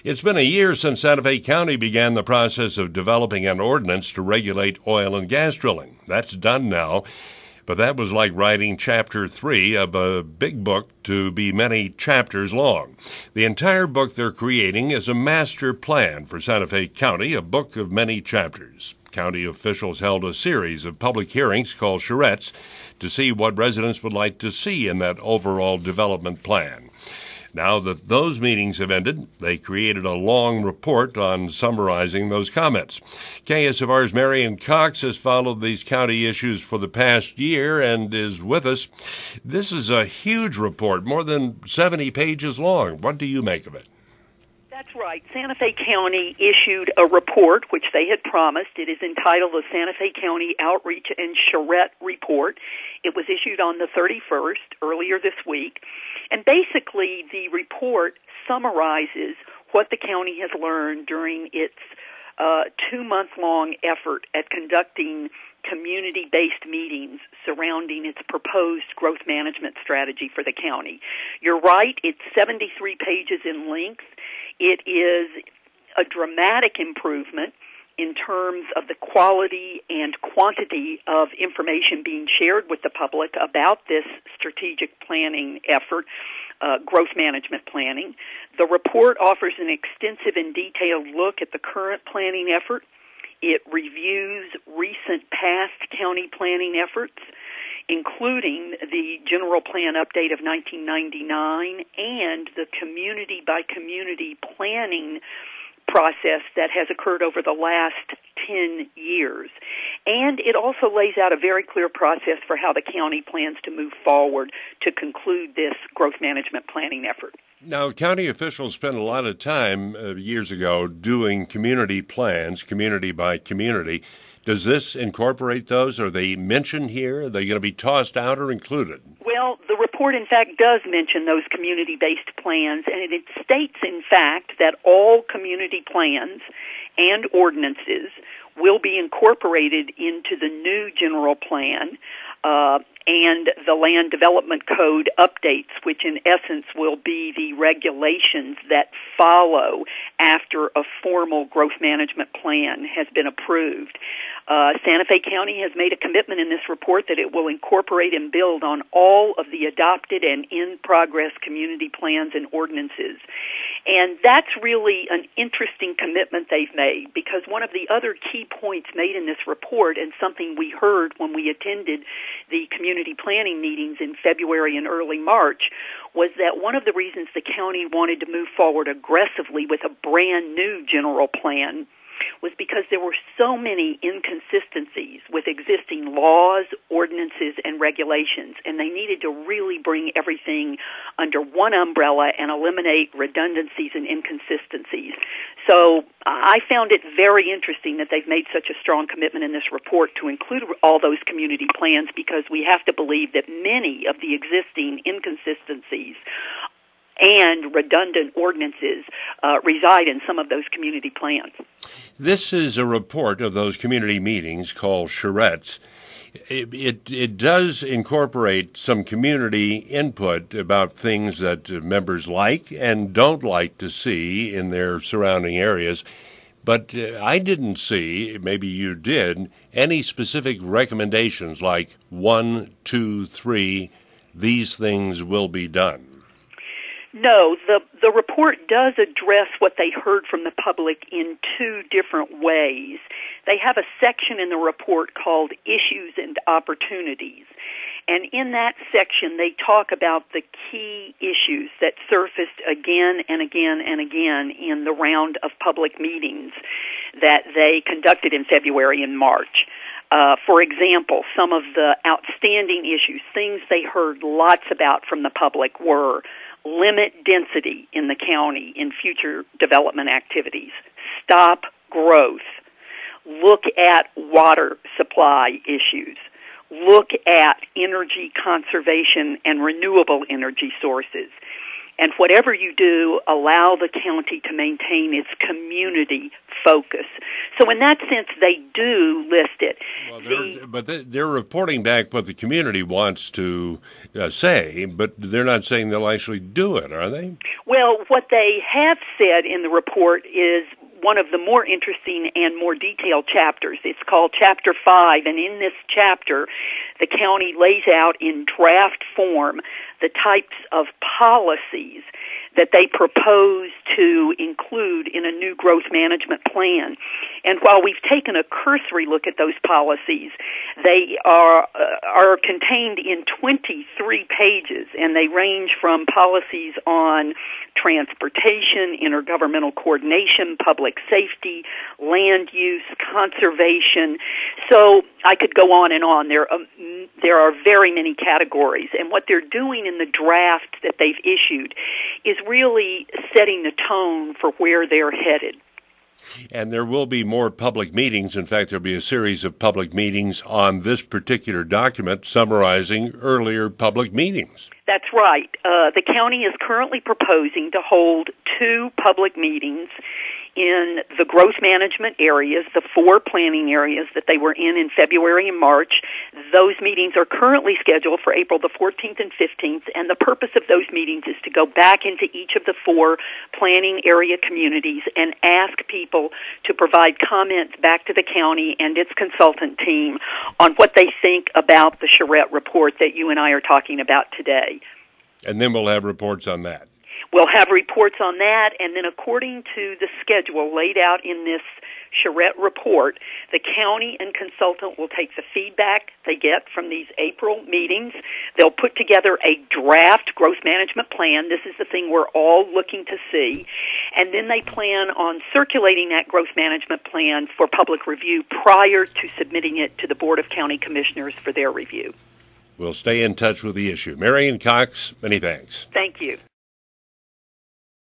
It's been a year since Santa Fe County began the process of developing an ordinance to regulate oil and gas drilling. That's done now, but that was like writing Chapter 3 of a big book to be many chapters long. The entire book they're creating is a master plan for Santa Fe County, a book of many chapters. County officials held a series of public hearings called charrettes to see what residents would like to see in that overall development plan. Now that those meetings have ended, they created a long report on summarizing those comments. KSFR's Marion Cox has followed these county issues for the past year and is with us. This is a huge report, more than 70 pages long. What do you make of it? That's right. Santa Fe County issued a report, which they had promised. It is entitled the Santa Fe County Outreach and Charrette Report. It was issued on the 31st, earlier this week. And basically, the report summarizes what the county has learned during its 2-month-long effort at conducting community-based meetings surrounding its proposed growth management strategy for the county. You're right, it's 73 pages in length. It is a dramatic improvement in terms of the quality and quantity of information being shared with the public about this strategic planning effort, growth management planning. The report offers an extensive and detailed look at the current planning effort. It reviews recent past county planning efforts, including the general plan update of 1999 and the community-by-community planning process that has occurred over the last 10 years. And it also lays out a very clear process for how the county plans to move forward to conclude this growth management planning effort. Now, county officials spent a lot of time years ago doing community plans, community by community. Does this incorporate those? Are they mentioned here? Are they going to be tossed out or included? Well, the report, in fact, does mention those community-based plans, and it states, in fact, that all community plans and ordinances will be incorporated into the new general plan and the Land Development Code updates, which in essence will be the regulations that follow after a formal growth management plan has been approved. Santa Fe County has made a commitment in this report that it will incorporate and build on all of the adopted and in-progress community plans and ordinances. And that's really an interesting commitment they've made, because one of the other key points made in this report, and something we heard when we attended the community planning meetings in February and early March, was that one of the reasons the county wanted to move forward aggressively with a brand new general plan was because there were so many inconsistencies with existing laws, ordinances, and regulations, and they needed to really bring everything under one umbrella and eliminate redundancies and inconsistencies. So I found it very interesting that they've made such a strong commitment in this report to include all those community plans, because we have to believe that many of the existing inconsistencies and redundant ordinances reside in some of those community plans. This is a report of those community meetings called charrettes. It does incorporate some community input about things that members like and don't like to see in their surrounding areas. But I didn't see, maybe you did, any specific recommendations like 1, 2, 3, these things will be done. No, the report does address what they heard from the public in 2 different ways. They have a section in the report called Issues and Opportunities. And in that section, they talk about the key issues that surfaced again and again and again in the round of public meetings that they conducted in February and March. For example, some of the outstanding issues, things they heard lots about from the public, were limit density in the county in future development activities, stop growth, look at water supply issues, look at energy conservation and renewable energy sources. And whatever you do, allow the county to maintain its community focus. So in that sense, they do list it. Well, they're reporting back what the community wants to say, but they're not saying they'll actually do it, are they? Well, what they have said in the report is one of the more interesting and more detailed chapters. It's called Chapter 5, and in this chapter, the county lays out in draft form the types of policies that they propose to include in a new growth management plan. And while we've taken a cursory look at those policies, they are contained in 23 pages, and they range from policies on transportation, intergovernmental coordination, public safety, land use, conservation. So I could go on and on. There are very many categories, and what they're doing in the draft that they've issued is really setting the tone for where they're headed. And there will be more public meetings. In fact, there'll be a series of public meetings on this particular document summarizing earlier public meetings. That's right. The county is currently proposing to hold 2 public meetings in the growth management areas, the 4 planning areas that they were in February and March. Those meetings are currently scheduled for April the 14th and 15th, and the purpose of those meetings is to go back into each of the 4 planning area communities and ask people to provide comments back to the county and its consultant team on what they think about the Charette report that you and I are talking about today. And then we'll have reports on that. We'll have reports on that, and then according to the schedule laid out in this Charette report, the county and consultant will take the feedback they get from these April meetings. They'll put together a draft growth management plan. This is the thing we're all looking to see. And then they plan on circulating that growth management plan for public review prior to submitting it to the Board of County Commissioners for their review. We'll stay in touch with the issue. Marion Cox, many thanks. Thank you.